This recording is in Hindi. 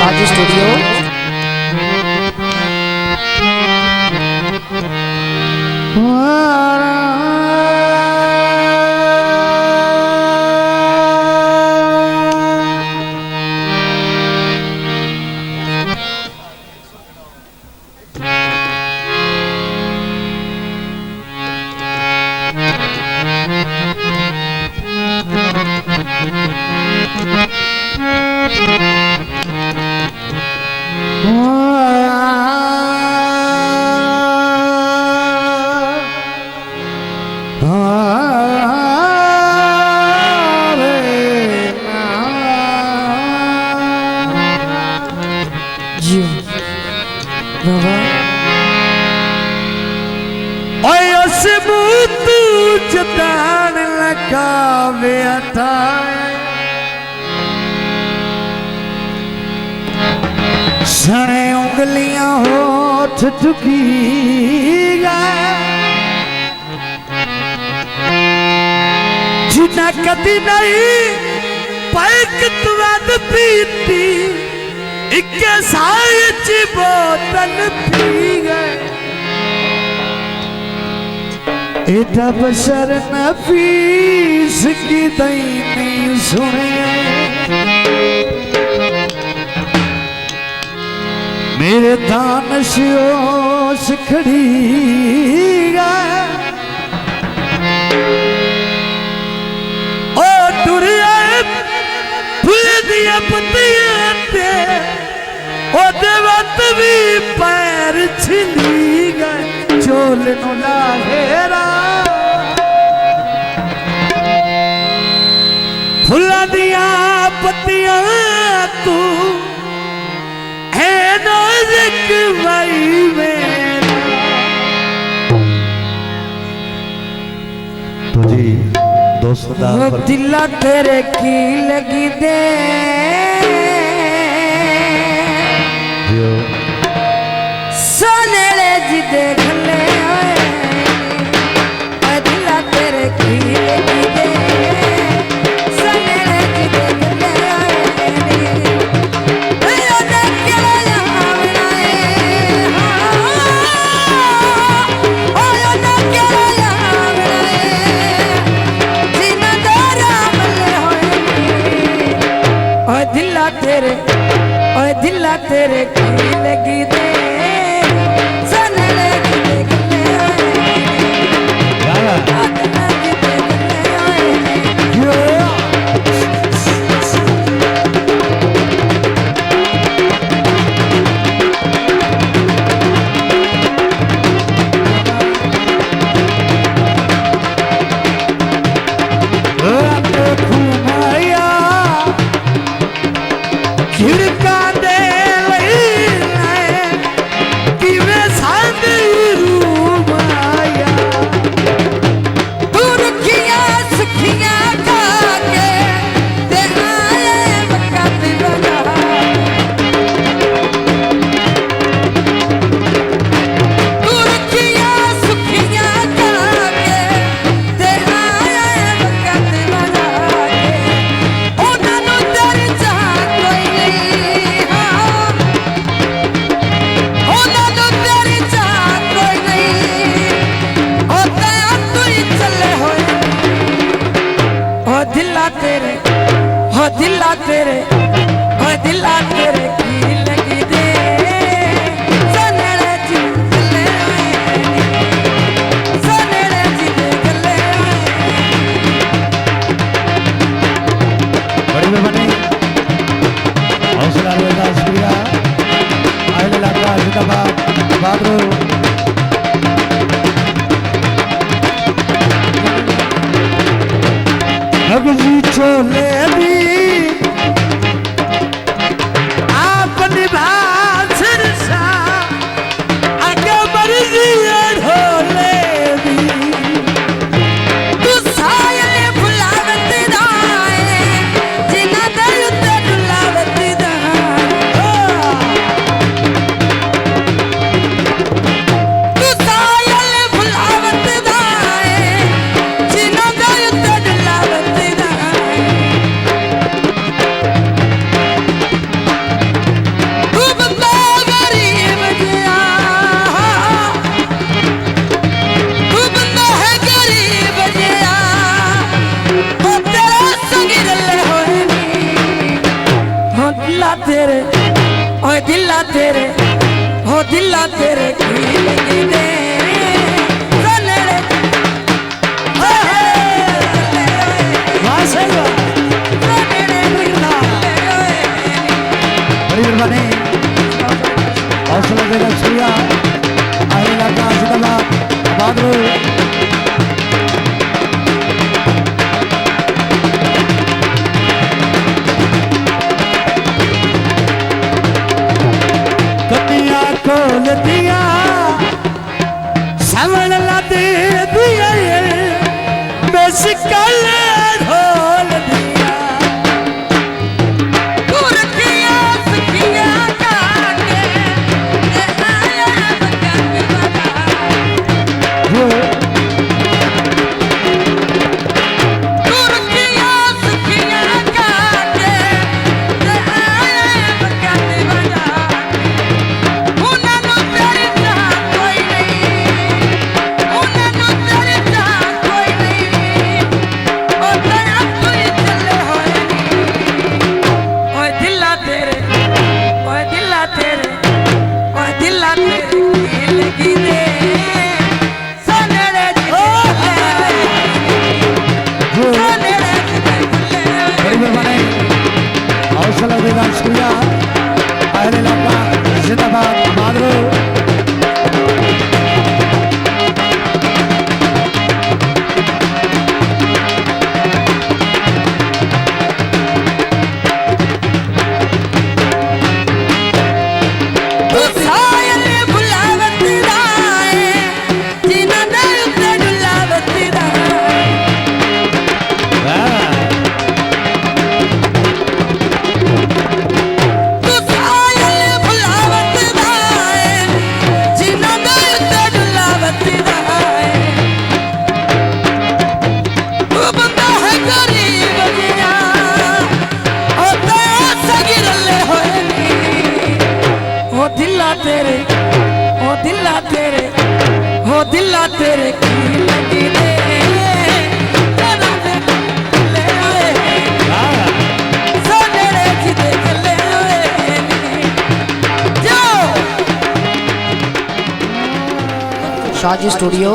राज स्टूडियो। जतान लगा बेटा सने उंगलियां होठ टुकी जिन्ना कदी नहीं पैक तुद पीती इक्के साई ची बोतल पी गए एटा बशर नफीस की दई नहीं सुने मेरे दानशोश खड़ी ओ टुरिया फुल दिया पतिया ते ओ देवत भी पैर छिली गए चोल नु लाहेरा फुला दिया पतियां तू है नाज़ुक भाई मेरा तुझी दोस्त दा दिला तेरे की लगी दे सोने जी देख ले दिला तेरे की लगी दे सोने जी देख ले दिला तेरे की लगी दे सनले की देख ले दिला तेरे की लगी दे सनले जी देख ले बड़ी मेहरबानी हौसला का शुक्रिया आयल इलाका जिंदाबाद बादरो अब जी छोले भी दिला तेरे ओए दिला तेरे हो दिला तेरे की लगी दे सनेड़े वाह सही वाह बड़ी मेहरबानी हौसला देगा शुक्रिया अहले इलाका जिंदाबाद बहादुर कन्या खोल दिया सावन ला दे दिया बेसिकल ढोल दिया कुर्तियां सखियां काटे आया बकर बना कुर्तियां सखियां काटे आया बकर बना उन्होंने तेरी चाह कोई नहीं उन्होंने तेरी चाह कोई नहीं ओ दया तू ही चले होए ओए दिला तेरे ओए दिला तेरे ओए दिला तेरे की लगी दे सनेड़े सनेड़े बड़ी मेहरबानी हौसला देगा शुक्रिया अहले इलाका जिंदाबाद बहादुर तू सायल बुलावत राए जीना दर ते डुलावत राए तू सायल बुलावत राए जीना दर ते डुलावत राए तू बंदा है गरीब जिया ओ ते सगिरले होए नी ओ दिला तेरे ओ दिला तेरे ओ दिला तेरे की लगी दे जना दे ले आए सनेड़े की देख ले आए जाओ शाजी स्टूडियो